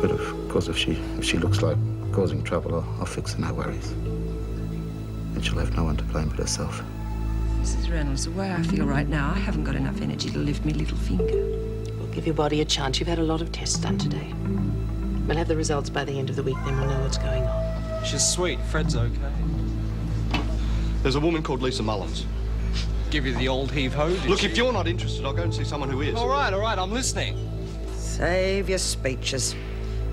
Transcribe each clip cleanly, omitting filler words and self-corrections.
But of course, if she looks like causing trouble, I'll fix her, no worries. And she'll have no one to blame but herself. Mrs. Reynolds, the way I feel right now, I haven't got enough energy to lift me little finger. We'll give your body a chance. You've had a lot of tests done today. We'll have the results by the end of the week, then we'll know what's going on. She's sweet. Fred's okay. There's a woman called Lisa Mullins. Give you the old heave-ho, did Look, she? if you're not interested, I'll go and see someone who is. All right, I'm listening. Save your speeches.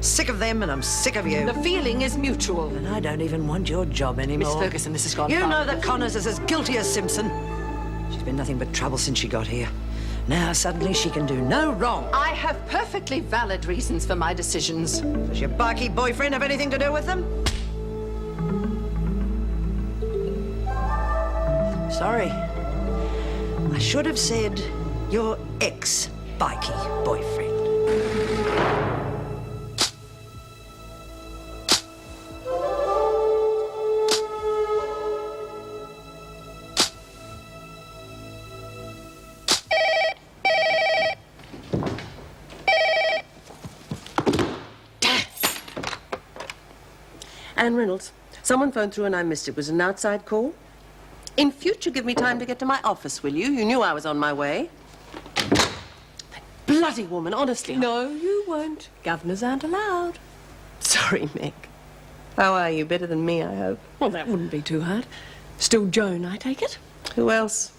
Sick of them and I'm sick of you. The feeling is mutual. And I don't even want your job anymore. Miss Ferguson, this has gone You far. know that Connors is as guilty as Simpson. She's been nothing but trouble since she got here. Now suddenly she can do no wrong. I have perfectly valid reasons for my decisions. Does your barkeep boyfriend have anything to do with them? Sorry. I should have said your ex-bikey boyfriend. Anne Reynolds. Someone phoned through and I missed it. Was it an outside call? In future, give me time to get to my office, will you? You knew I was on my way. That bloody woman, honestly. No, you won't. Governors aren't allowed. Sorry, Meg. How are you? Better than me, I hope. Well, that wouldn't be too hard. Still Joan, I take it? Who else?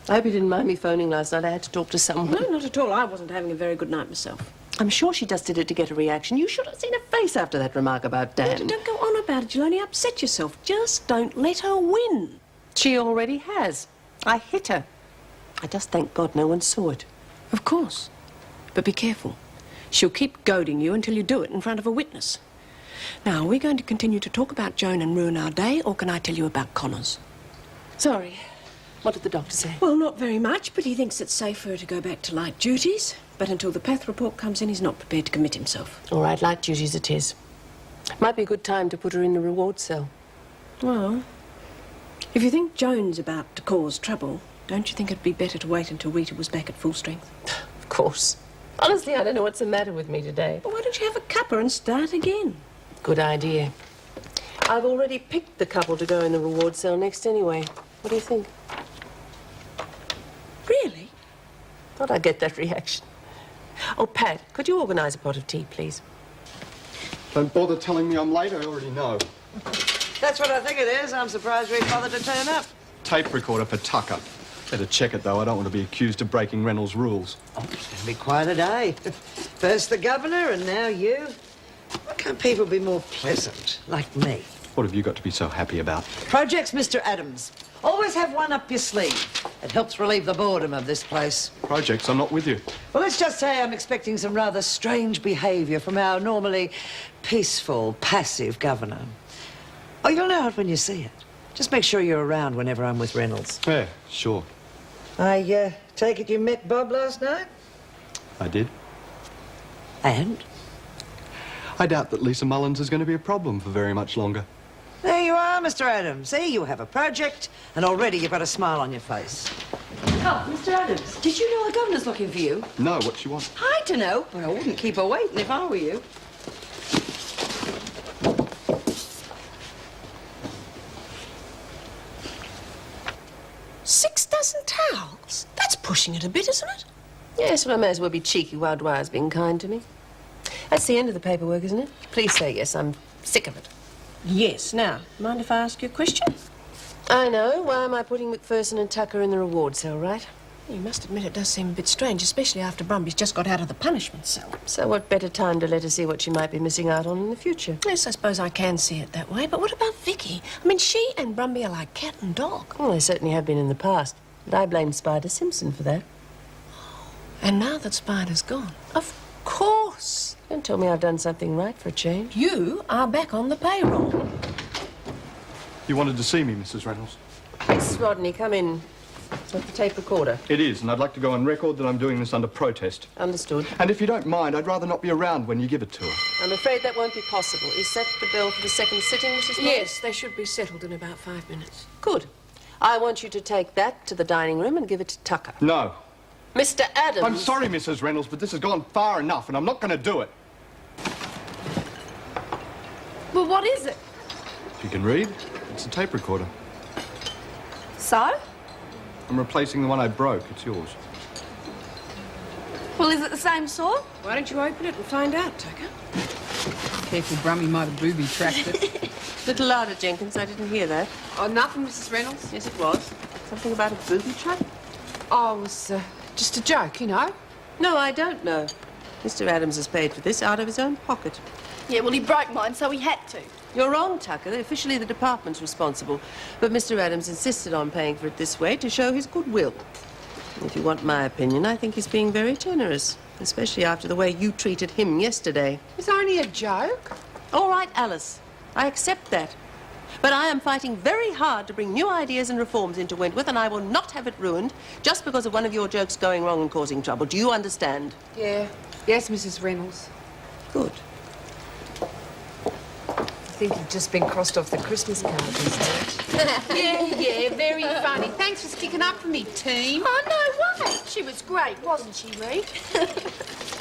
I hope you didn't mind me phoning last night. I had to talk to someone. No, not at all. I wasn't having a very good night myself. I'm sure she just did it to get a reaction. You should have seen her face after that remark about Dan. Don't go on about it. You'll only upset yourself. Just don't let her win. She already has. I hit her. I just thank God no one saw it. Of course. But be careful. She'll keep goading you until you do it in front of a witness. Now, are we going to continue to talk about Joan and ruin our day, or can I tell you about Connors? Sorry. What did the doctor say? Well, not very much, but he thinks it's safe for her to go back to light duties. But until the path report comes in, he's not prepared to commit himself. All right, light duties it is. Might be a good time to put her in the reward cell. Well, if you think Joan's about to cause trouble, don't you think it'd be better to wait until Rita was back at full strength? Of course. Honestly, I don't know what's the matter with me today. Well, why don't you have a cuppa and start again? Good idea. I've already picked the couple to go in the reward cell next anyway. What do you think? Really? Thought I'd get that reaction. Oh, Pat, could you organise a pot of tea, please? Don't bother telling me I'm late, I already know. That's what I think it is. I'm surprised we bothered to turn up. Tape recorder for Tucker. Better check it, though. I don't want to be accused of breaking Reynolds' rules. Oh, it's going to be quite a day. First the governor and now you. Why can't people be more pleasant, like me? What have you got to be so happy about? Projects, Mr. Adams. Always have one up your sleeve. It helps relieve the boredom of this place. Projects, I'm not with you. Well, let's just say I'm expecting some rather strange behaviour from our normally peaceful, passive governor. Oh, you'll know it when you see it. Just make sure you're around whenever I'm with Reynolds. Yeah, sure. I take it you met Bob last night? I did. And? I doubt that Lisa Mullins is going to be a problem for very much longer. There you are, Mr. Adams. See, you have a project, and already you've got a smile on your face. Oh, Mr. Adams, did you know the governor's looking for you? No, what she wants? I don't know, but I wouldn't keep her waiting if I were you. $6 dozen towels? That's pushing it a bit, isn't it? Yes, well, I may as well be cheeky while Dwyer's being kind to me. That's the end of the paperwork, isn't it? Please say yes. I'm sick of it. Yes. Now, mind if I ask you a question? I know. Why am I putting McPherson and Tucker in the reward cell, right? You must admit it does seem a bit strange, especially after Brumby's just got out of the punishment cell. So what better time to let her see what she might be missing out on in the future? Yes, I suppose I can see it that way, but what about Vicky? I mean, she and Brumby are like cat and dog. Well, they certainly have been in the past. But I blame Spider Simpson for that. And now that Spider's gone, of course. Don't tell me I've done something right for a change. You are back on the payroll. You wanted to see me, Mrs. Reynolds? Miss Rodney, come in. With the tape recorder. It is, and I'd like to go on record that I'm doing this under protest. Understood. And if you don't mind, I'd rather not be around when you give it to her. I'm afraid that won't be possible. Is that the bill for the second sitting, Mrs. Moore? Yes, they should be settled in about 5 minutes. Good. I want you to take that to the dining room and give it to Tucker. No. Mr. Adams. I'm sorry, Mrs. Reynolds, but this has gone far enough, and I'm not going to do it. Well, what is it? If you can read, it's a tape recorder. So? I'm replacing the one I broke. It's yours. Well, is it the same sort? Why don't you open it and find out, Tucker? Careful, Brummy might have booby-trapped it. Little louder, Jenkins. I didn't hear that. Oh, nothing, Mrs. Reynolds. Yes, it was. Something about a booby trap? Oh, it was just a joke, you know. No, I don't know. Mr. Adams has paid for this out of his own pocket. Yeah, well, he broke mine, so he had to. You're wrong, Tucker. Officially, the department's responsible. But Mr. Adams insisted on paying for it this way to show his goodwill. If you want my opinion, I think he's being very generous, especially after the way you treated him yesterday. It's only a joke. All right, Alice. I accept that. But I am fighting very hard to bring new ideas and reforms into Wentworth, and I will not have it ruined just because of one of your jokes going wrong and causing trouble. Do you understand? Yeah. Yes, Mrs. Reynolds. Good. I think you've just been crossed off the Christmas card these days. Yeah, very funny. Thanks for sticking up for me, team. Oh, no way. She was great, wasn't she, Reed?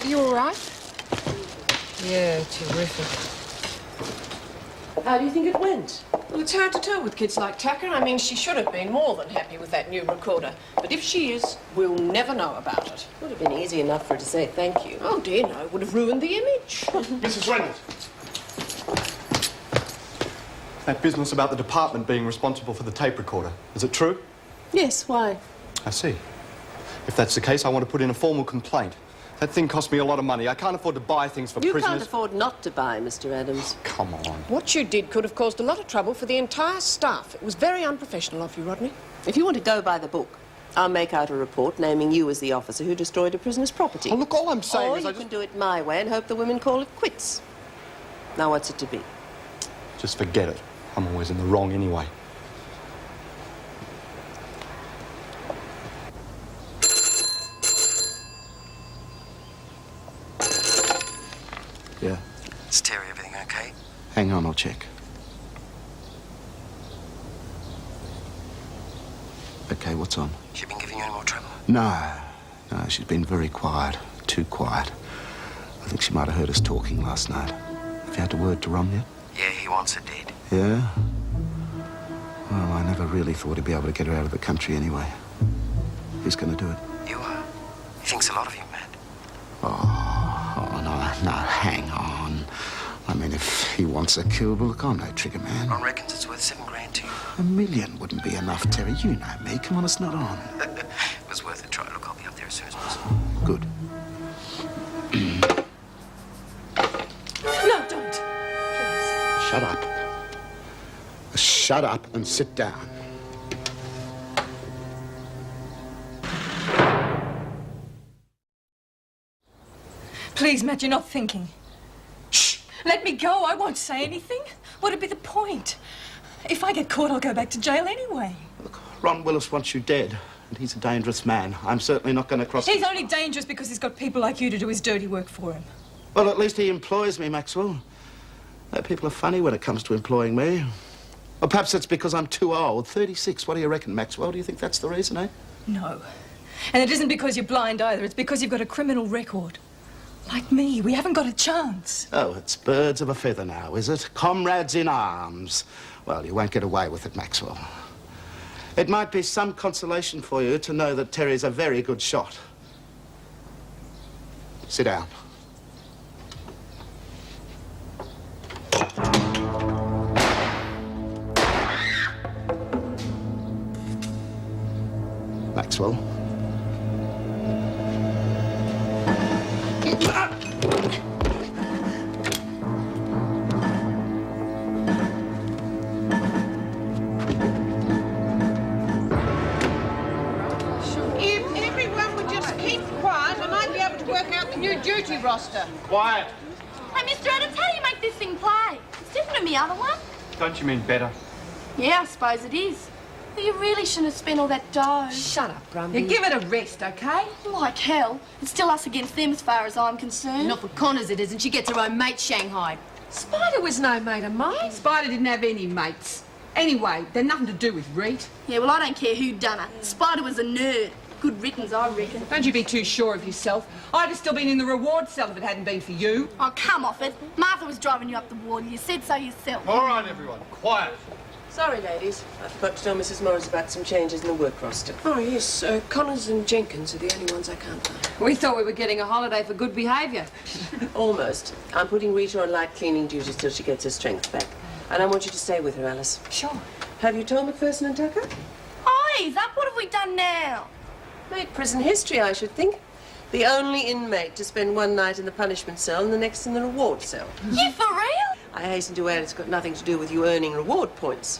You all right? Yeah, terrific. How do you think it went? Well, it's hard to tell with kids like Tucker. I mean, she should have been more than happy with that new recorder. But if she is, we'll never know about it. Would have been easy enough for her to say thank you. Oh, dear, no. It would have ruined the image. Mrs. Reynolds! That business about the department being responsible for the tape recorder, is it true? Yes, why? I see. If that's the case, I want to put in a formal complaint. That thing cost me a lot of money. I can't afford to buy things for You prisoners. can't afford not to buy, Mr. Adams. Come on. What you did could have caused a lot of trouble for the entire staff. It was very unprofessional of you, Rodney. If you want to go by the book, I'll make out a report naming you as the officer who destroyed a prisoner's property. Oh, look, all I'm saying or is you can do it my way and hope the women call it quits. Now, what's it to be? Just forget it. I'm always in the wrong anyway. Yeah. It's Terry. Everything okay? Hang on, I'll check. Okay, what's on? She been giving you any more trouble? No, she's been very quiet. Too quiet. I think she might have heard us talking last night. Have you had a word to Ron yet? Yeah, he wants her dead. Yeah? Well, I never really thought he'd be able to get her out of the country anyway. Who's going to do it? You are. He thinks a lot of you, Matt. Oh, no, hang on. I mean, if he wants her killed, well, look, I'm no trigger man. Ron reckons it's worth $7 grand to you. $1 million wouldn't be enough, Terry. You know me. Come on, it's not on. It was worth a try. Look, I'll be up there as soon as possible. Good. No, don't. Shut up. Shut up and sit down. Please, Matt, you're not thinking. Shh! Let me go. I won't say anything. What'd be the point? If I get caught, I'll go back to jail anyway. Look, Ron Willis wants you dead, and he's a dangerous man. I'm certainly not going to cross... He's only dangerous because he's got people like you to do his dirty work for him. Well, at least he employs me, Maxwell. People are funny when it comes to employing me. Or perhaps it's because I'm too old. 36. What do you reckon, Maxwell? Do you think that's the reason, eh? No. And it isn't because you're blind either. It's because you've got a criminal record. Like me, we haven't got a chance. Oh, it's birds of a feather now, is it? Comrades in arms. Well, you won't get away with it, Maxwell. It might be some consolation for you to know that Terry's a very good shot. Sit down. Maxwell. If everyone would just keep quiet, I might be able to work out the new duty roster. Quiet! Hey, Mr. Adams, how do you make this thing play? It's different to the other one. Don't you mean better? Yeah, I suppose it is. But you really shouldn't have spent all that dough. Shut up, Brumby. You give it a rest, okay? Like hell. It's still us against them as far as I'm concerned. Not for Connors it isn't. She gets her own mate shanghaied. Spider was no mate of mine. Spider didn't have any mates. Anyway, they're nothing to do with Reed. Yeah, well, I don't care who done it. Spider was a nerd. Good riddance, I reckon. Don't you be too sure of yourself. I'd have still been in the reward cell if it hadn't been for you. Oh, come off it. Martha was driving you up the ward. You said so yourself. All right, everyone, quiet. Sorry, ladies. I forgot to tell Mrs. Morris about some changes in the work roster. Oh, yes. Connors and Jenkins are the only ones I can't find. We thought we were getting a holiday for good behaviour. Almost. I'm putting Rita on light cleaning duties till she gets her strength back. And I want you to stay with her, Alice. Sure. Have you told McPherson and Tucker? Eyes up, what have we done now? Made prison history, I should think. The only inmate to spend one night in the punishment cell and the next in the reward cell. You for real? I hasten to add it's got nothing to do with you earning reward points.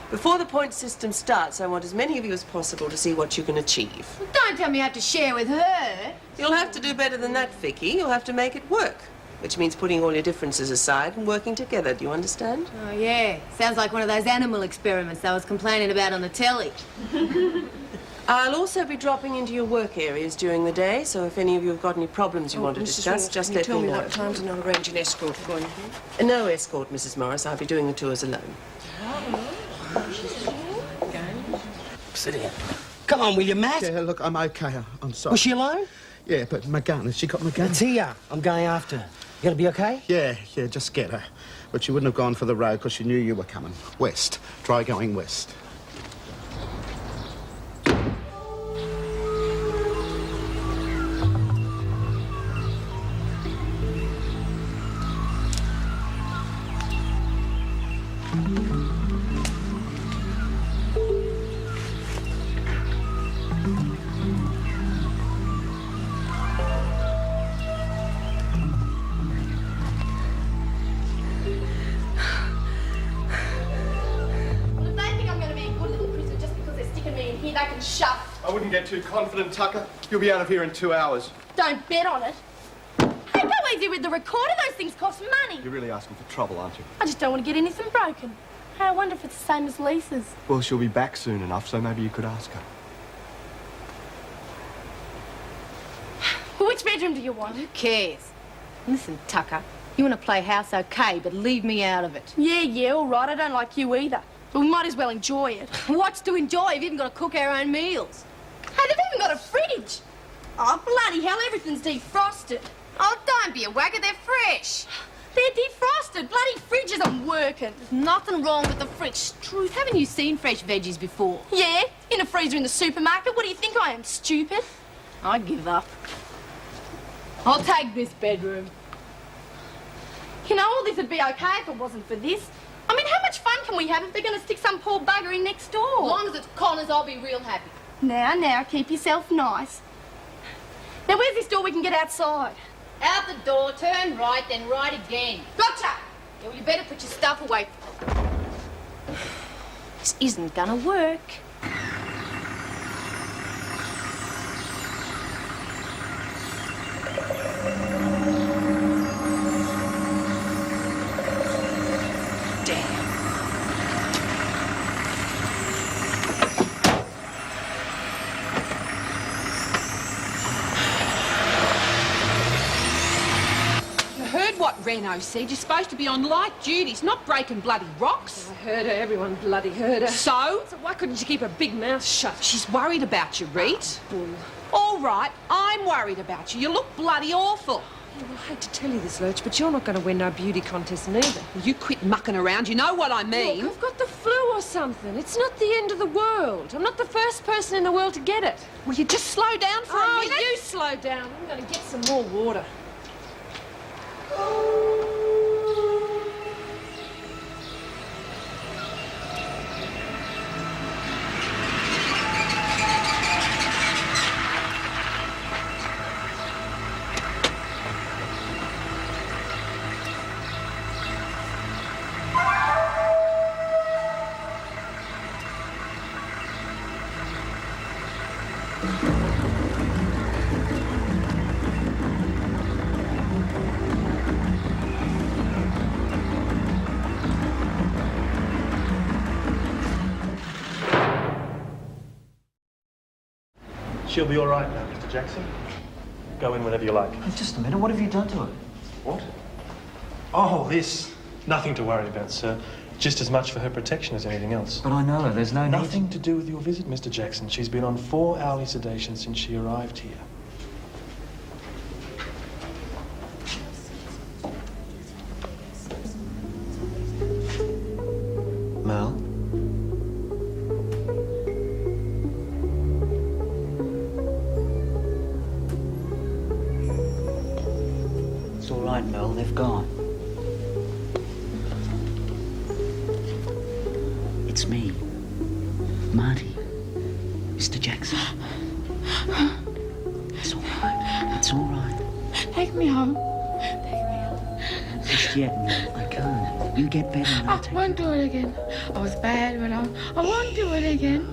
Before the point system starts, I want as many of you as possible to see what you can achieve. Well, don't tell me I have to share with her. You'll have to do better than that, Vicky. You'll have to make it work. Which means putting all your differences aside and working together. Do you understand? Oh, yeah. Sounds like one of those animal experiments I was complaining about on the telly. I'll also be dropping into your work areas during the day, so if any of you have got any problems you want to discuss, just let me know. Tell me what times and I'll arrange an escort for you. No escort, Mrs. Morris. I'll be doing the tours alone. Sit down. Come on, will you, Matt? Yeah, look, I'm okay. I'm sorry. Was she alone? Yeah, but my gun. Has she got my gun? It's here. I'm going after her. You gonna be okay? Yeah, just get her. But she wouldn't have gone for the road because she knew you were coming. West. Try going west. They can shut. I wouldn't get too confident, Tucker. You'll be out of here in 2 hours. Don't bet on it. Hey, go easy with the recorder. Those things cost money. You're really asking for trouble, aren't you? I just don't want to get anything broken. Hey, I wonder if it's the same as Lisa's. Well, she'll be back soon enough, so maybe you could ask her. Which bedroom do you want? Who cares? Listen, Tucker, you want to play house, okay, but leave me out of it. Yeah, all right. I don't like you either. But we might as well enjoy it. What's to enjoy? We've even got to cook our own meals. Hey, they've even got a fridge. Oh, bloody hell, everything's defrosted. Oh, don't be a wagger, they're fresh. They're defrosted. Bloody fridge isn't working. There's nothing wrong with the fridge. Truth, haven't you seen fresh veggies before? Yeah, in a freezer in the supermarket. What do you think I am, stupid? I give up. I'll take this bedroom. You know, all this would be okay if it wasn't for this. I mean, how much fun can we have if they're going to stick some poor bugger in next door? As long as it's Connors, I'll be real happy. Now, keep yourself nice. Now, where's this door we can get outside? Out the door, turn right, then right again. Gotcha! Yeah, well, you better put your stuff away. This isn't gonna work. Reno said you're supposed to be on light duties, not breaking bloody rocks. I heard her. Everyone bloody heard her. So? Why couldn't she keep her big mouth shut? She's worried about you, Reet. All right, I'm worried about you. You look bloody awful. Yeah, well, I hate to tell you this, Lurch, but you're not going to win no beauty contest neither. You quit mucking around. You know what I mean. Look, I've got the flu or something. It's not the end of the world. I'm not the first person in the world to get it. Will you just slow down for a minute? Oh, you slow down. I'm going to get some more water. She'll be all right now, Mr. Jackson. Go in whenever you like. Hey, just a minute, what have you done to her? What? Oh, this. Nothing to worry about, sir. Just as much for her protection as anything else. But I know her. There's no need. Nothing to do with your visit, Mr. Jackson. She's been on 4 hourly sedation since she arrived here. Mel? It's all right, Mel. They've gone. It's me, Marty, Mr. Jackson. It's all right. It's all right. Take me home. Not just yet, Mel. I can't. You get better and I'll take I won't do it again. I was bad, but I won't do it again.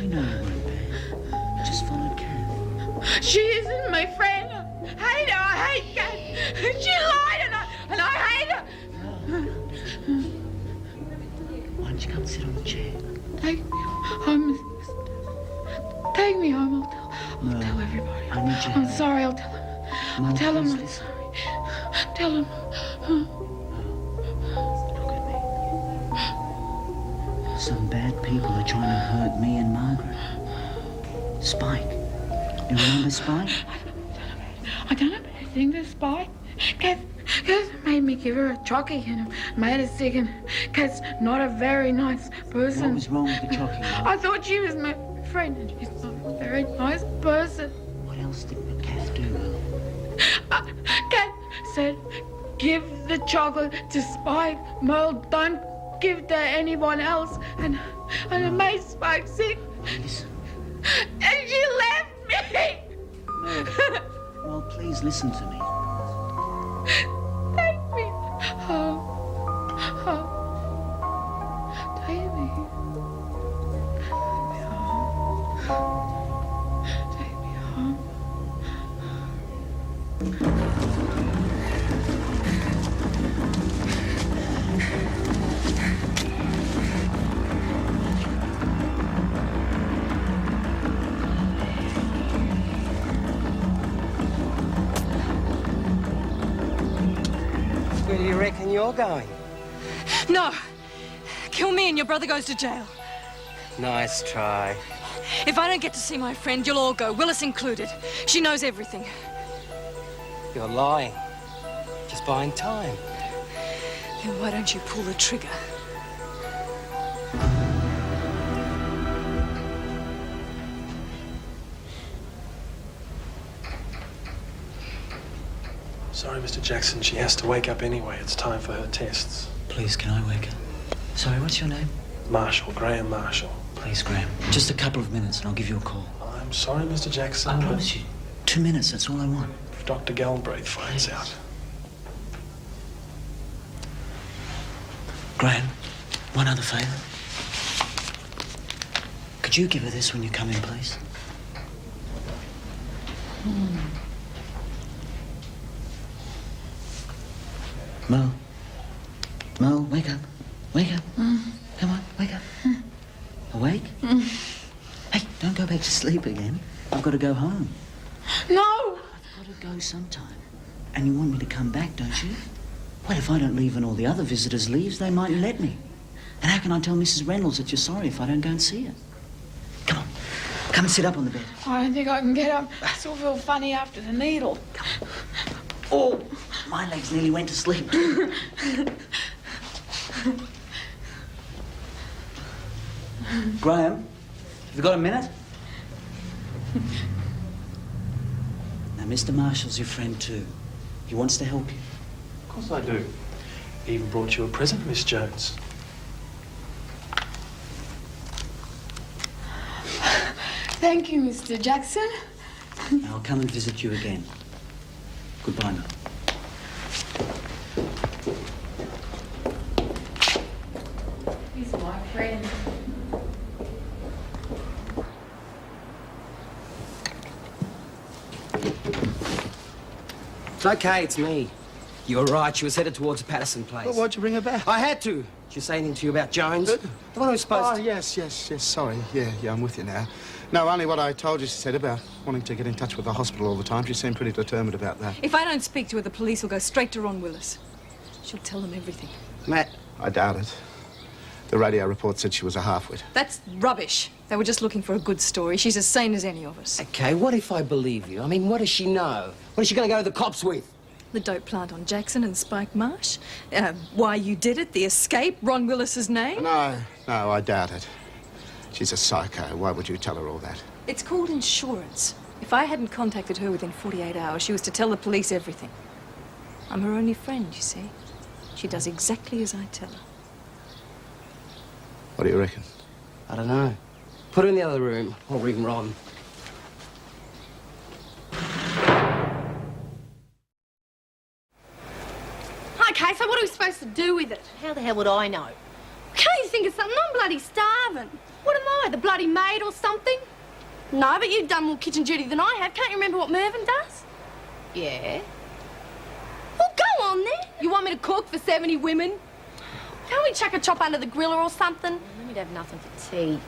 We know you weren't bad. Just followed Kat. She isn't my friend. I hate her. I hate Kat. She lied and I hate her. Why don't you come sit on the chair? Take me home. Take me home. I'll tell everybody. I need you. I'm sorry. I'll tell them. I'll tell them I'm sorry. Tell them. Some bad people are trying to hurt me and Margaret. Spike. You remember Spike? I don't have anything to Spike. Kath made me give her a chocky and it made her sick, and Kath's not a very nice person. What was wrong with the chocky, Mel? I thought she was my friend and she's not a very nice person. What else did Kath do, Mel? Kath said, give the chocolate to Spike. Merle, don't give it to anyone else. And it made Spike sick. Listen. And she left me. Well, please listen to me. Take me home. Home. Take me. Take me home. Where do you reckon you're going? No. Kill me and your brother goes to jail. Nice try. If I don't get to see my friend, you'll all go, Willis included. She knows everything. You're lying. Just buying time. Then why don't you pull the trigger? Sorry, Mr. Jackson. She has to wake up anyway. It's time for her tests. Please, can I wake her? Sorry, what's your name? Marshall, Graham Marshall. Please, Graham. Just a couple of minutes and I'll give you a call. I'm sorry, Mr. Jackson. I but promise you. 2 minutes, that's all I want. If Dr. Galbraith finds out. Graham, one other favour. Could you give her this when you come in, please? Mel. Mel, wake up. Wake up. Come on, wake up. Awake? Hey, don't go back to sleep again. I've got to go home. No! I've got to go sometime. And you want me to come back, don't you? Well, if I don't leave and all the other visitors leave, they mightn't let me. And how can I tell Mrs. Reynolds that you're sorry if I don't go and see her? Come on. Come and sit up on the bed. I don't think I can get up. I still feel funny after the needle. Come on. Oh, my legs nearly went to sleep. Graham, have you got a minute? Now, Mr. Marshall's your friend too. He wants to help you. Of course I do. He even brought you a present, Miss Jones. Thank you, Mr. Jackson. I'll come and visit you again. Goodbye now. He's my friend. It's okay, it's me. You're right, she was headed towards Patterson Place. Well, why'd you bring her back? I had to. She was saying anything to you about Jones? The one who was supposed to... yes, sorry. Yeah, I'm with you now. No, only what I told you she said about wanting to get in touch with the hospital all the time. She seemed pretty determined about that. If I don't speak to her, the police will go straight to Ron Willis. She'll tell them everything. Matt. I doubt it. The radio report said she was a half-wit. That's rubbish. They were just looking for a good story. She's as sane as any of us. Okay, what if I believe you? I mean, what does she know? What is she going to go to the cops with? The dope plant on Jackson and Spike Marsh. Why you did it, the escape, Ron Willis's name. No, I doubt it. She's a psycho. Why would you tell her all that? It's called insurance. If I hadn't contacted her within 48 hours, she was to tell the police everything. I'm her only friend, you see. She does exactly as I tell her. What do you reckon? I don't know. Put her in the other room, or ring Ron. Okay, so what are we supposed to do with it? How the hell would I know? Can't you think of something? I'm bloody starving. What am I, the bloody maid or something? No, but you've done more kitchen duty than I have. Can't you remember what Mervyn does? Yeah. Well, go on then. You want me to cook for 70 women? Can't we chuck a chop under the griller or something? We'd have nothing for tea.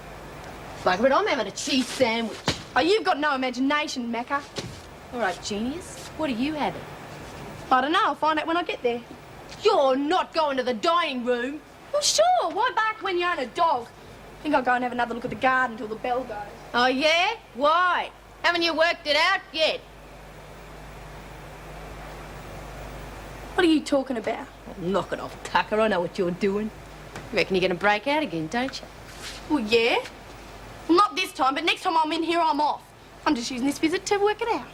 Fuck, but I'm having a cheese sandwich. Oh, you've got no imagination, Macca. All right, genius. What are you having? I don't know. I'll find out when I get there. You're not going to the dining room. Well, sure. Why bark when you own a dog? I think I'll go and have another look at the garden till the bell goes. Oh, yeah? Why? Haven't you worked it out yet? What are you talking about? Oh, knock it off, Tucker. I know what you're doing. You reckon you're going to break out again, don't you? Well, yeah. Well, not this time, but next time I'm in here, I'm off. I'm just using this visit to work it out.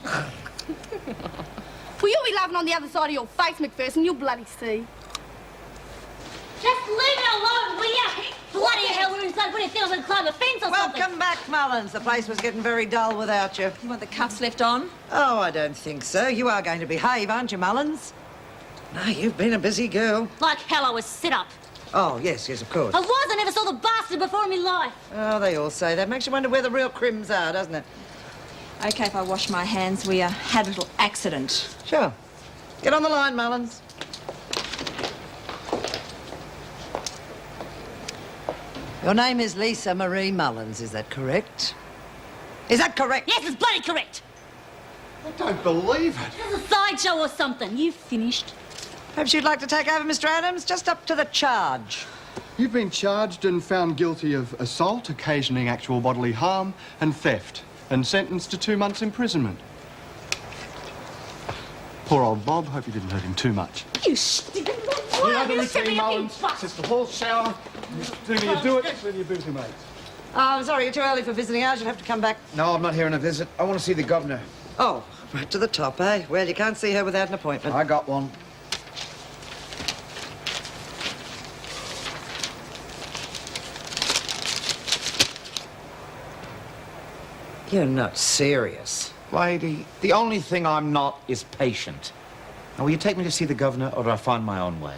Well, you'll be laughing on the other side of your face, McPherson. You'll bloody see. Just leave it alone, will ya? Bloody hell, we're inside. What do you think? I'm going to climb a fence or something? Welcome back, Mullins. The place was getting very dull without you. You want the cuffs left on? Oh, I don't think so. You are going to behave, aren't you, Mullins? No, you've been a busy girl. Like hell, I was set up. Oh, yes, of course. I was. I never saw the bastard before in my life. Oh, they all say that. Makes you wonder where the real crims are, doesn't it? Okay, if I wash my hands, we had a little accident. Sure. Get on the line, Mullins. Your name is Lisa Marie Mullins, is that correct? Is that correct? Yes, it's bloody correct. I don't believe it. It's a sideshow or something. You finished? Perhaps you'd like to take over, Mr. Adams? Just up to the charge. You've been charged and found guilty of assault, occasioning actual bodily harm, and theft, and sentenced to 2 months' imprisonment. Poor old Bob. Hope you didn't hurt him too much. You stupid little You know the You set routine, me up, you Mullins. bastard. It's the hall shower. You do it with your booty mates. Oh, I'm sorry, you're too early for visiting hours. You'll have to come back. No, I'm not here on a visit. I want to see the governor. Oh, right to the top, eh? Well, you can't see her without an appointment. I got one. You're not serious. Lady, the only thing I'm not is patient. Now, will you take me to see the governor, or do I find my own way?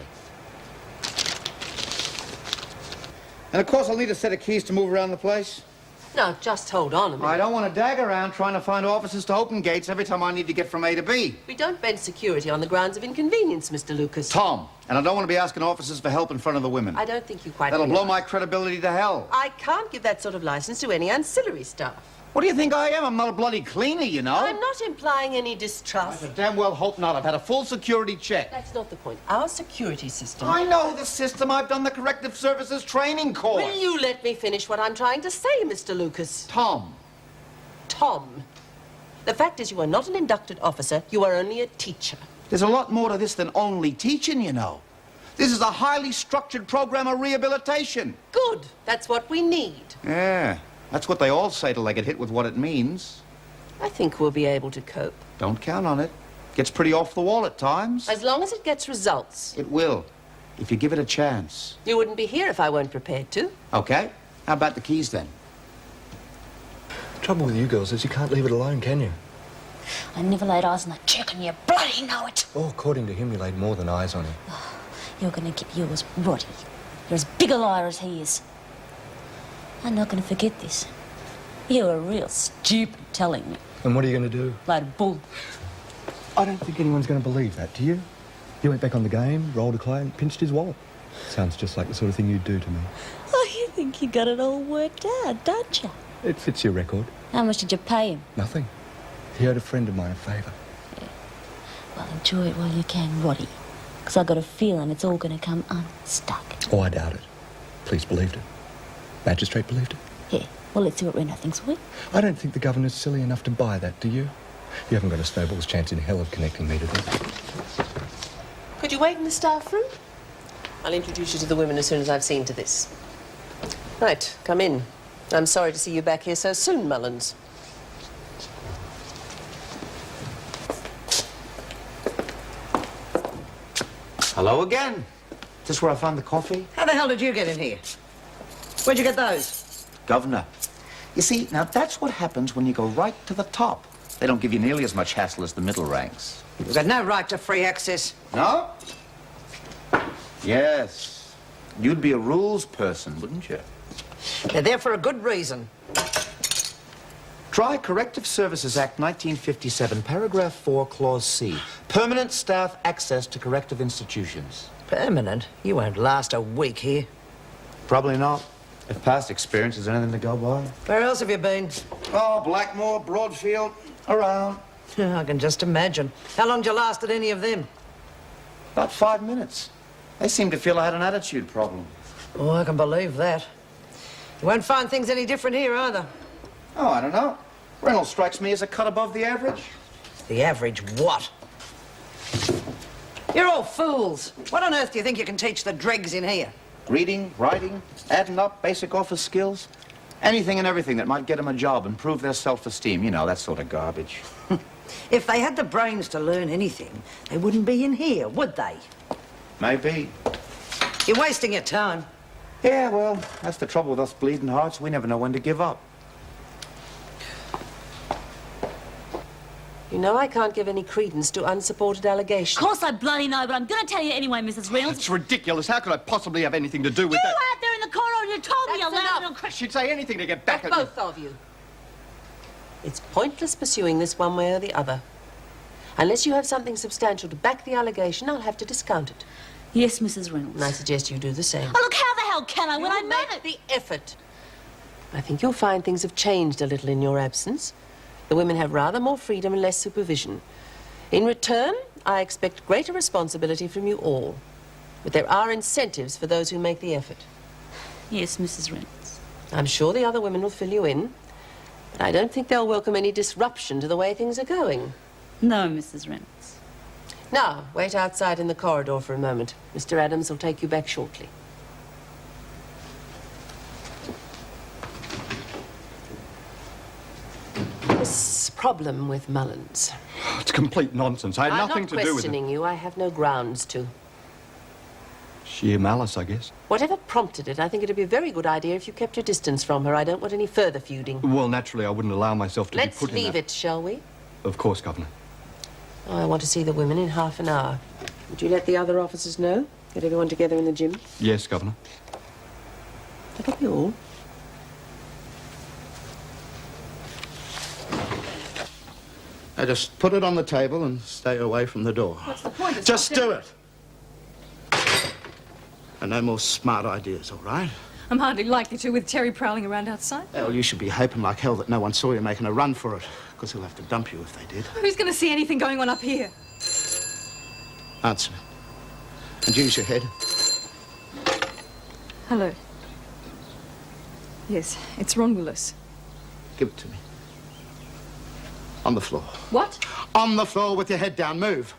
And of course, I'll need a set of keys to move around the place. No, just hold on a minute. I don't want to dag around trying to find officers to open gates every time I need to get from A to B. We don't bend security on the grounds of inconvenience, Mr. Lucas. Tom, and I don't want to be asking officers for help in front of the women. I don't think you quite That'll blow realise. my credibility to hell. I can't give that sort of license to any ancillary staff. What do you think I am? I'm not a bloody cleaner, you know. I'm not implying any distrust. I damn well hope not. I've had a full security check. That's not the point. Our security system... I know the system. I've done the corrective services training course. Will you let me finish what I'm trying to say, Mr. Lucas? Tom. Tom. The fact is, you are not an inducted officer. You are only a teacher. There's a lot more to this than only teaching, you know. This is a highly structured program of rehabilitation. Good. That's what we need. Yeah, that's what they all say till they get hit with what it means. I think we'll be able to cope. Don't count on it. Gets pretty off the wall at times. As long as it gets results. It will, if you give it a chance. You wouldn't be here if I weren't prepared to. Okay. How about the keys, then? The trouble with you girls is you can't leave it alone, can you? I never laid eyes on that jerk and you bloody know it. Oh, according to him, you laid more than eyes on him. You're going to get yours, Roddy. You're as big a liar as he is. I'm not going to forget this. You were real stupid telling me. And what are you going to do? Load of bull. I don't think anyone's going to believe that, do you? You went back on the game, rolled a clay and pinched his wallet. Sounds just like the sort of thing you'd do to me. Oh, you think you got it all worked out, don't you? It fits your record. How much did you pay him? Nothing. He owed a friend of mine a favour. Well, enjoy it while you can, Roddy. Because I got a feeling it's all going to come unstuck. Oh, I doubt it. Police believed it. Magistrate believed it. Yeah, well, let's see what Reno thinks, will we? I don't think the governor's silly enough to buy that, do you? You haven't got a snowball's chance in hell of connecting me to this. Could you wait in the staff room? I'll introduce you to the women as soon as I've seen to this. Right, come in. I'm sorry to see you back here so soon, Mullins. Hello again. Is this where I found the coffee? How the hell did you get in here? Where'd you get those? Governor. You see, now that's what happens when you go right to the top. They don't give you nearly as much hassle as the middle ranks. You've got no right to free access. No? Yes. You'd be a rules person, wouldn't you? They're there for a good reason. Try Corrective Services Act 1957, paragraph 4, clause C. Permanent staff access to corrective institutions. Permanent? You won't last a week here. Probably not. If past experience is anything to go by. Where else have you been? Oh, Blackmore, Broadfield, around. I can just imagine. How long did you last at any of them? About 5 minutes. They seem to feel I had an attitude problem. Oh, I can believe that. You won't find things any different here either. Oh, I don't know. Reynolds strikes me as a cut above the average. The average what? You're all fools. What on earth do you think you can teach the dregs in here? Reading, writing, adding up, basic office skills. Anything and everything that might get them a job, improve their self-esteem. You know, that sort of garbage. If they had the brains to learn anything, they wouldn't be in here, would they? Maybe. You're wasting your time. Yeah, well, that's the trouble with us bleeding hearts. We never know when to give up. You know I can't give any credence to unsupported allegations. Of course I bloody know, but I'm going to tell you anyway, Mrs. Reynolds. It's ridiculous. How could I possibly have anything to do with You that? out there in the corridor and you told me a loud little She'd say anything to get back at me. Both of you. It's pointless pursuing this one way or the other. Unless you have something substantial to back the allegation, I'll have to discount it. Yes, Mrs. Reynolds. And I suggest you do the same. Oh, look, how the hell can I when I know make the effort? I think you'll find things have changed a little in your absence. The women have rather more freedom and less supervision. In return, I expect greater responsibility from you all. But there are incentives for those who make the effort. Yes, Mrs. Reynolds. I'm sure the other women will fill you in, but I don't think they'll welcome any disruption to the way things are going. No, Mrs. Reynolds. Now, wait outside in the corridor for a moment. Mr. Adams will take you back shortly. This problem with Mullins. It's complete nonsense. I had nothing to do with it. I'm not questioning you. I have no grounds to. Sheer malice, I guess. Whatever prompted it, I think it'd be a very good idea if you kept your distance from her. I don't want any further feuding. Well, naturally, I wouldn't allow myself to be Let's put in leave that. it, shall we? Of course, Governor. Oh, I want to see the women in half an hour. Would you let the other officers know? Get everyone together in the gym? Yes, Governor. That'll be all. Now just put it on the table and stay away from the door. What's the point? It's Just not do it. And no more smart ideas, all right? I'm hardly likely to with Terry prowling around outside. Well, you should be hoping like hell that no one saw you making a run for it, because he'll have to dump you if they did. Who's going to see anything going on up here? Answer me. And use your head. Hello. Yes, it's Ron Willis. Give it to me. On the floor. What? On the floor with your head down. Move.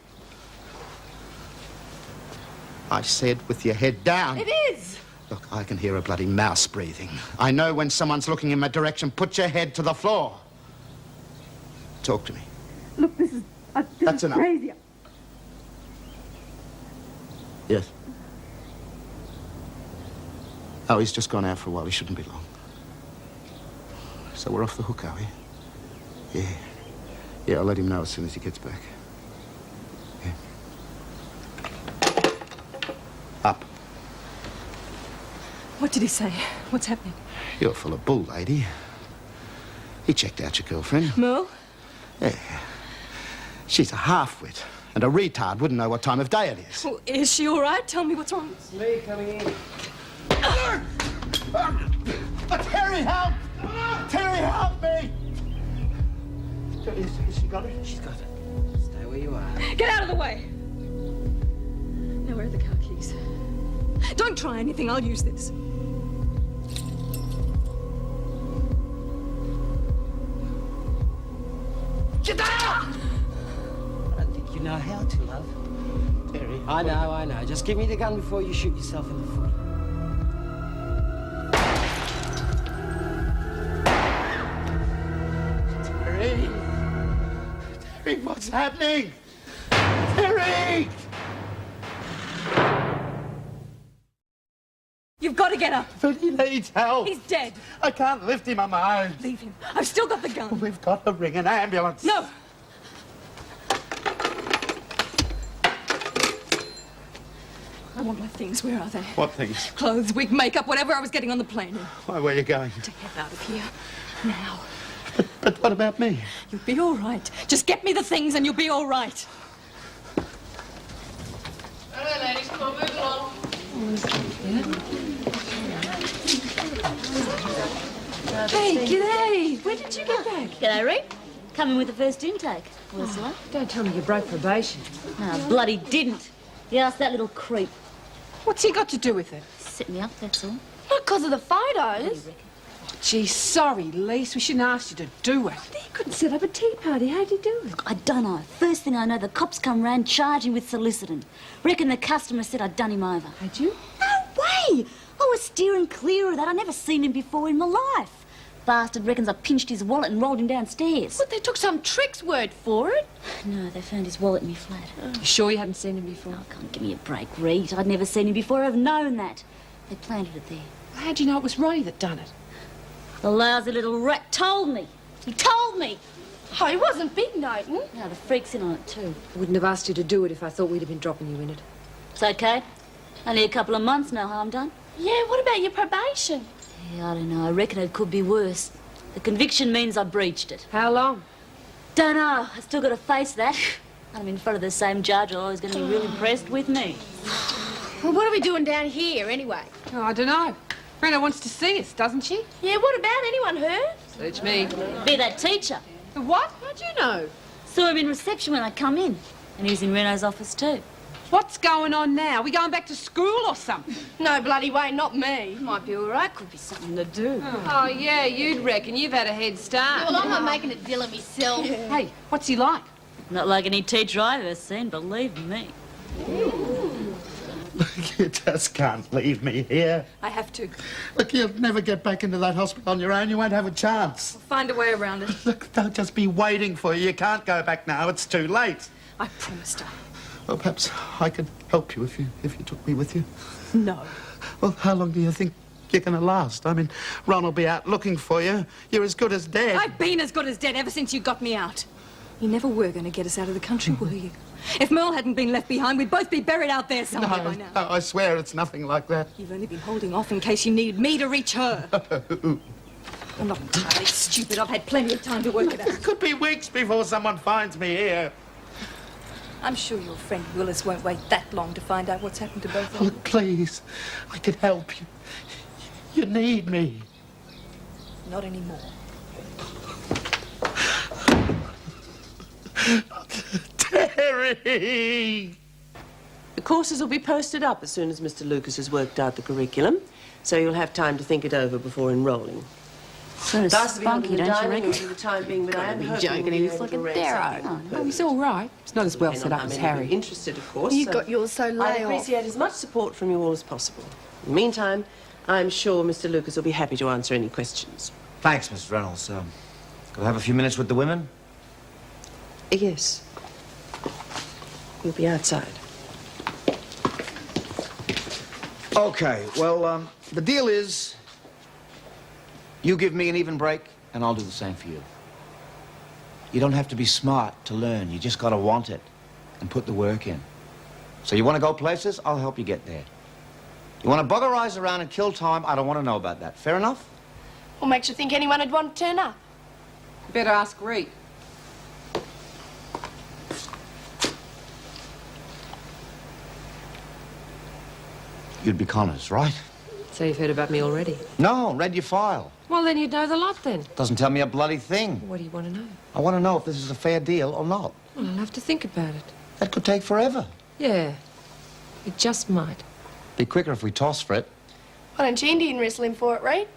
I said with your head down. It is! Look, I can hear a bloody mouse breathing. I know when someone's looking in my direction. Put your head to the floor. Talk to me. Look, this is That's enough. crazy. Yes. Oh, he's just gone out for a while. He shouldn't be long. So we're off the hook, are we? Yeah. Yeah, I'll let him know as soon as he gets back. Yeah. Up. What did he say? What's happening? You're full of bull, lady. He checked out your girlfriend. Merle? Yeah. She's a half-wit. And a retard wouldn't know what time of day it is. Well, is she all right? Tell me what's wrong. It's me coming in. Terry, help! Terry, help me! Has she got it? She's got it. Stay where you are. Get out of the way! Now, where are the car keys? Don't try anything. I'll use this. I know. Just give me the gun before you shoot yourself in the foot. Terry! Terry, what's happening? Terry! You've got to get up. But he needs help. He's dead. I can't lift him on my own. Leave him. I've still got the gun. We've got to ring an ambulance. No. I want my things. Where are they? What things? Clothes, wig, makeup, whatever I was getting on the plane in. Why, where are you going? To get out of here. Now. But what about me? You'll be all right. Just get me the things and you'll be all right. All right, ladies, come on, move along. Hey, g'day. When did you get back? G'day, Reed. Coming with the first intake. What's that? Don't tell me you broke probation. No, bloody didn't. You asked that little creep. What's he got to do with it? Set me up, that's all. Not because of the photos. Gee, sorry, Lise. We shouldn't ask you to do it. You couldn't set up a tea party. How'd you do it? I don't know. First thing I know, the cops come round charging with soliciting. Reckon the customer said I'd done him over. Had you? No way! I was steering clear of that. I'd never seen him before in my life. Bastard reckons I pinched his wallet and rolled him downstairs. But they took some trick's word for it. No, they found his wallet in my flat. You sure you hadn't seen him before? Oh, can't give me a break, Reed. I'd never seen him before. I've known that. They planted it there. Well, how'd you know it was Ronnie that done it? The lousy little rat told me. He told me. Oh, he wasn't big noting. No, the freak's in on it too. I wouldn't have asked you to do it if I thought we'd have been dropping you in it. It's okay. Only a couple of months, no harm done. Yeah, what about your probation? Yeah, I don't know. I reckon it could be worse. The conviction means I breached it. How long? Don't know. I still got to face that. I'm in front of the same judge. I'm always going to be real impressed with me. Well, what are we doing down here, anyway? Oh, I don't know. Brenda wants to see us, doesn't she? Yeah, what about? Anyone heard? Search me. Be that teacher. What? How'd you know? Saw him in reception when I come in. And he was in Reno's office too. What's going on now? We going back to school or something? No bloody way, not me. Might be all right. Could be something to do. Oh, yeah, you'd reckon. You've had a head start. Well, I'm not making a deal of myself. Hey, what's he like? Not like any teacher I've ever seen, believe me. You just can't leave me here. I have to. Look, you'll never get back into that hospital on your own. You won't have a chance. Find a way around it. Look, they'll just be waiting for you. You can't go back now. It's too late. I promised her. Well, perhaps I could help you if you took me with you. No. Well, how long do you think you're going to last? I mean, Ron will be out looking for you. You're as good as dead. I've been as good as dead ever since you got me out. You never were going to get us out of the country, were you? If Merle hadn't been left behind, we'd both be buried out there somewhere by now. No, I swear it's nothing like that. You've only been holding off in case you needed me to reach her. I'm not entirely stupid. I've had plenty of time to work it out. It could be weeks before someone finds me here. I'm sure your friend Willis won't wait that long to find out what's happened to both of Oh, them. please, I could help you. You need me. Not anymore. Terry! The courses will be posted up as soon as Mr. Lucas has worked out the curriculum, so you'll have time to think it over before enrolling. Sort of spunky, don't you reckon? For the time being, but I am hoping joking. He looks like a darrow. Oh, he's all right. He's not as well set up as Harry. Interested, of course. You got yours so I'd lay off. appreciate as much support from you all as possible. In the meantime, I'm sure Mr. Lucas will be happy to answer any questions. Thanks, Mrs. Reynolds. Could I have a few minutes with the women? Yes. We'll be outside. Okay, well, the deal is you give me an even break, and I'll do the same for you. You don't have to be smart to learn. You just got to want it and put the work in. So you want to go places? I'll help you get there. You want to buggerize around and kill time? I don't want to know about that. Fair enough? What makes you think anyone would want to turn up? Better ask Reed. You'd be Connors, right? So you've heard about me already? No, read your file. Well, then you'd know the lot then. Doesn't tell me a bloody thing. What do you want to know? I want to know if this is a fair deal or not. Well, I'll have to think about it. That could take forever. Yeah, it just might. Be quicker if we toss for it. Why don't you Indian wrestle him for it, Reed?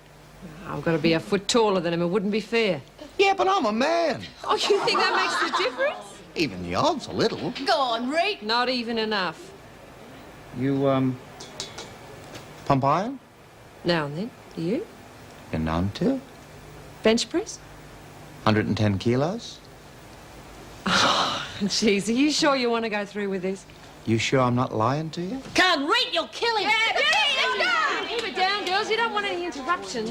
I've got to be a foot taller than him. It wouldn't be fair. Yeah, but I'm a man. Oh, you think that makes the difference? Even the odds a little. Go on, Reed. Not even enough. You, pump iron? Now and then. Do you? You're known to. Bench press? 110 kilos? Jeez, are you sure you want to go through with this? You sure I'm not lying to you? Can't read, you'll kill him! Keep it down, girls. You don't want any interruption.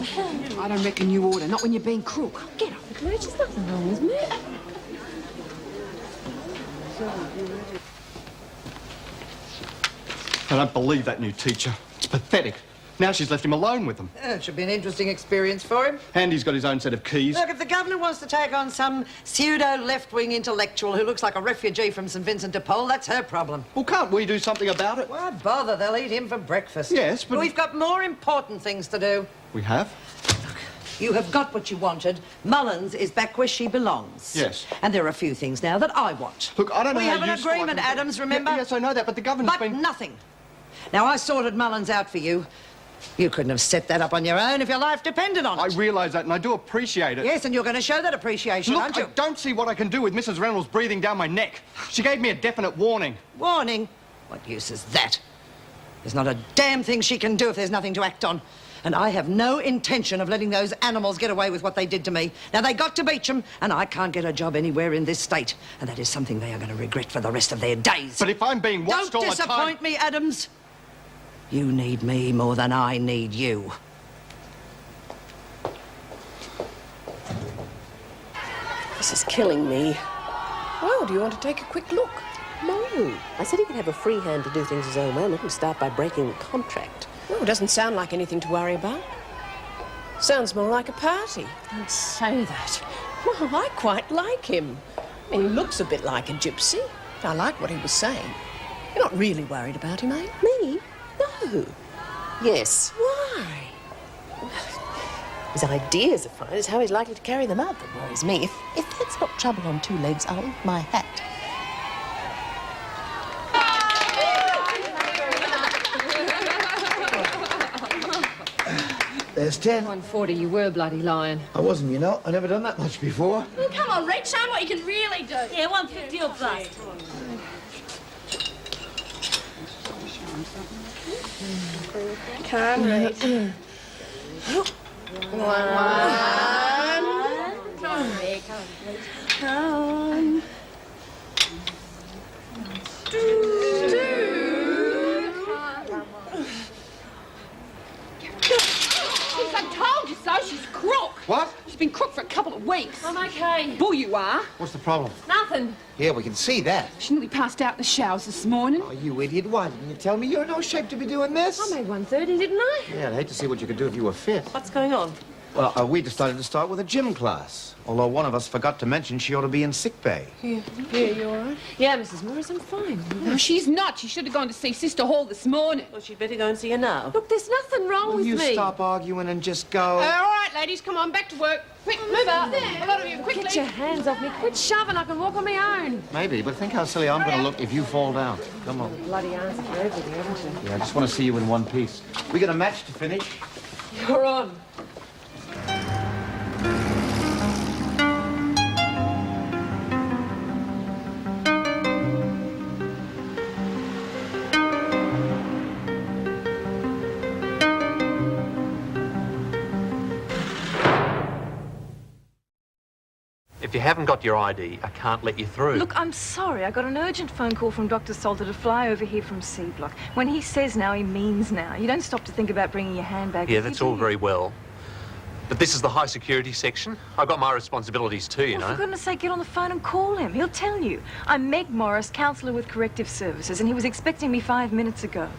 I don't reckon you ought to. Not when you're being crook. Get off it, Lurch. There's nothing wrong with me. I don't believe that new teacher. It's pathetic. Now she's left him alone with them. It should be an interesting experience for him. And he's got his own set of keys. Look, if the governor wants to take on some pseudo-left-wing intellectual who looks like a refugee from St Vincent de Paul, that's her problem. Well, can't we do something about it? Why bother? They'll eat him for breakfast. Yes, but... We've got more important things to do. We have? You have got what you wanted. Mullins is back where she belongs. Yes. And there are a few things now that I want. Look, I don't know We how have an useful I agreement, can be. Adams, remember? Yes, I know that, but the governor's But been... nothing. Now, I sorted Mullins out for you. You couldn't have set that up on your own if your life depended on it. I realise that, and I do appreciate it. Yes, and you're going to show that appreciation, Look, aren't you? I don't see what I can do with Mrs. Reynolds breathing down my neck. She gave me a definite warning. Warning? What use is that? There's not a damn thing she can do if there's nothing to act on. And I have no intention of letting those animals get away with what they did to me. Now, they got to Beecham, and I can't get a job anywhere in this state. And that is something they are going to regret for the rest of their days. But if I'm being watched all the time... Don't disappoint me, Adams. You need me more than I need you. This is killing me. Well, do you want to take a quick look? No. I said he could have a free hand to do things his own way. I'm not going to start by breaking the contract. Oh, it doesn't sound like anything to worry about. Sounds more like a party. Don't say that. Well, I quite like him. He looks a bit like a gypsy. I like what he was saying. You're not really worried about him, eh? Me? No. Yes. Why? His ideas are fine. It's how he's likely to carry them out that worries me. If that's not trouble on two legs, I'll eat my hat. There's 10. 140, you were bloody lying. I wasn't, you know. I've never done that much before. Well, come on, Rick, show him what you can really do. Yeah, 150 or bust. Can't read. One. I told you so. She's crook. What? She's been crook for a couple of weeks. I'm okay. Bull you are. What's the problem? Nothing. Yeah, we can see that. She nearly passed out in the showers this morning. Oh, you idiot. Why didn't you tell me? You're in no shape to be doing this. I made 130, didn't I? Yeah, I'd hate to see what you could do if you were fit. What's going on? Well, we decided to start with a gym class. Although one of us forgot to mention she ought to be in sick bay. Yeah, you all right? Yeah, Mrs. Morris, I'm fine. No, she's not. She should have gone to see Sister Hall this morning. Well, she'd better go and see her now. Look, there's nothing wrong Will with you me. stop arguing and just go? All right, ladies, come on, back to work. Quick, move out. A lot of you, quickly. Get your hands off me. Quit shoving. I can walk on my own. Maybe, but think how silly I'm going to look if you fall down. Come on. Bloody answer for everything, haven't you? Yeah, I just want to see you in one piece. We got a match to finish. You're on. If you haven't got your ID, I can't let you through. Look, I'm sorry. I got an urgent phone call from Dr. Salter to fly over here from C Block. When he says now, he means now. You don't stop to think about bringing your handbag. Yeah, that's all very well. But this is the high security section. I've got my responsibilities too, you know. For goodness sake, get on the phone and call him. He'll tell you. I'm Meg Morris, counsellor with Corrective Services, and he was expecting me 5 minutes ago.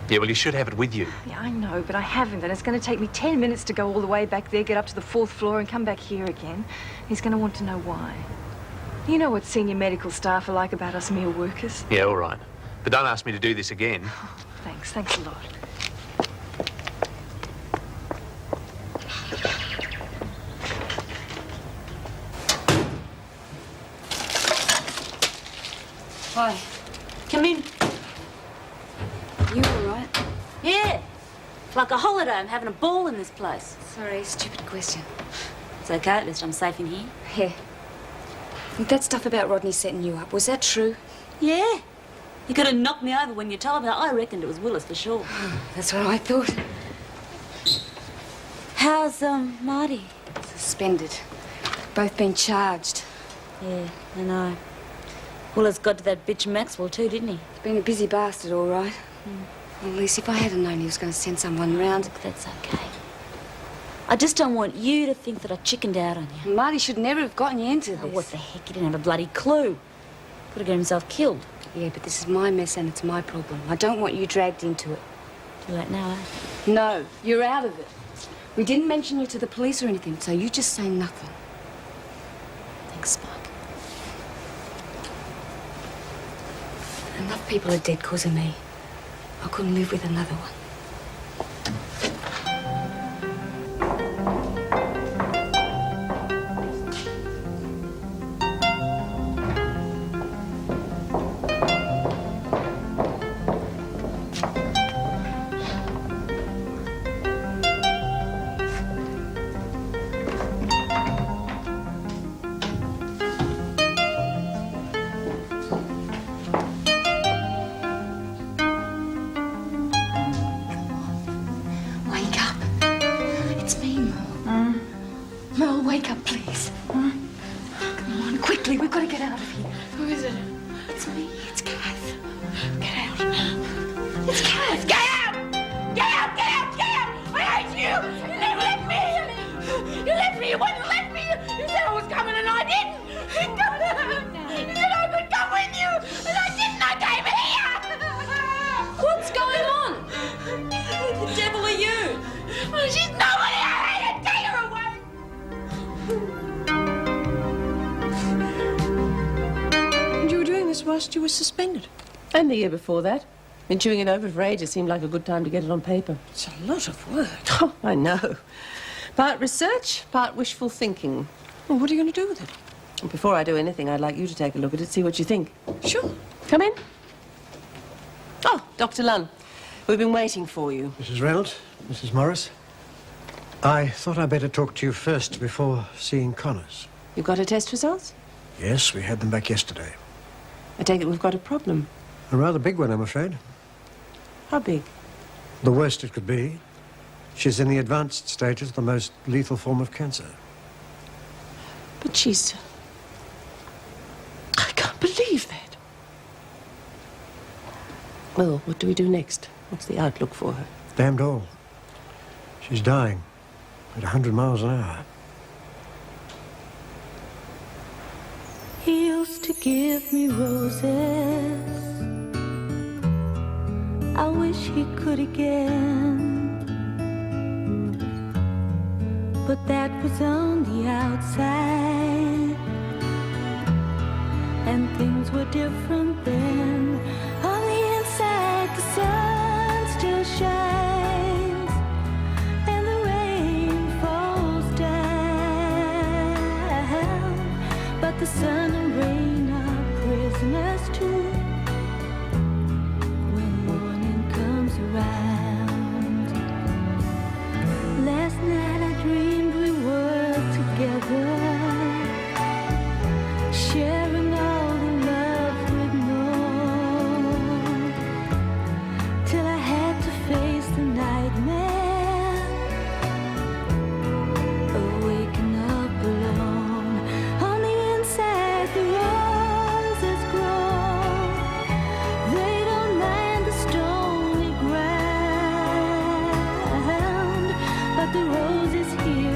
Yeah, well, you should have it with you. Yeah, I know, but I haven't, and it's going to take me 10 minutes to go all the way back there, get up to the 4th floor, and come back here again. He's going to want to know why. You know what senior medical staff are like about us mere workers. Yeah, all right. But don't ask me to do this again. Oh, thanks a lot. Hi. Come in. You all right? Yeah. It's like a holiday. I'm having a ball in this place. Sorry, stupid question. It's okay, at least I'm safe in here. Here. That stuff about Rodney setting you up, was that true? Yeah. You could have knocked me over when you told me. I reckoned it was Willis for sure. That's what I thought. How's, Marty? Suspended. Both been charged. Yeah, I know. Willis got to that bitch Maxwell too, didn't he? He's been a busy bastard, all right. Well, at least if I had known he was going to send someone round... That's okay. I just don't want you to think that I chickened out on you. Marty should never have gotten you into this. Oh, what the heck? He didn't have a bloody clue. Could have got himself killed. Yeah, but this is my mess and it's my problem. I don't want you dragged into it. Too late now, eh? No, you're out of it. We didn't mention you to the police or anything, so you just say nothing. Thanks, Spike. Enough people are dead because of me. I couldn't live with another one. Mel, wake up, please. Come on, quickly. We've got to get out of here. Who is it? It's me. It's Kath. Get out. It's Kath. Get out! Get out! Get out! Get out! I hate you! You never let me! You left me! You wouldn't let me! You said I was coming and I didn't! You said I could come with you! And I didn't! I came here! What's going on? Who the devil are you? Oh, she's nobody! I hate her! Take her away! And you were doing this whilst you were suspended? And the year before that. Been chewing it over for ages. Seemed like a good time to get it on paper. It's a lot of work. Oh, I know. Part research, part wishful thinking. Well, what are you going to do with it? And before I do anything, I'd like you to take a look at it, see what you think. Sure. Come in. Oh, Dr. Lunn. We've been waiting for you. Mrs. Reynolds, Mrs. Morris. I thought I'd better talk to you first before seeing Connors. You got her test results? Yes, we had them back yesterday. I take it we've got a problem. A rather big one, I'm afraid. How big? The worst it could be. She's in the advanced stages of the most lethal form of cancer. But she's... I can't believe that. Well, what do we do next? What's the outlook for her? Damned all. She's dying at 100 miles an hour. He used to give me roses. I wish he could again. But that was on the outside, and things were different then. On the inside, the sun still shines, and the rain falls down. But the sun and rain are prisoners too when morning comes around. Last night I dreamed we were together, sharing all the love we'd known, till I had to face the nightmare of waking up alone. On the inside, the roses grow. They don't mind the stony ground, but the rose is here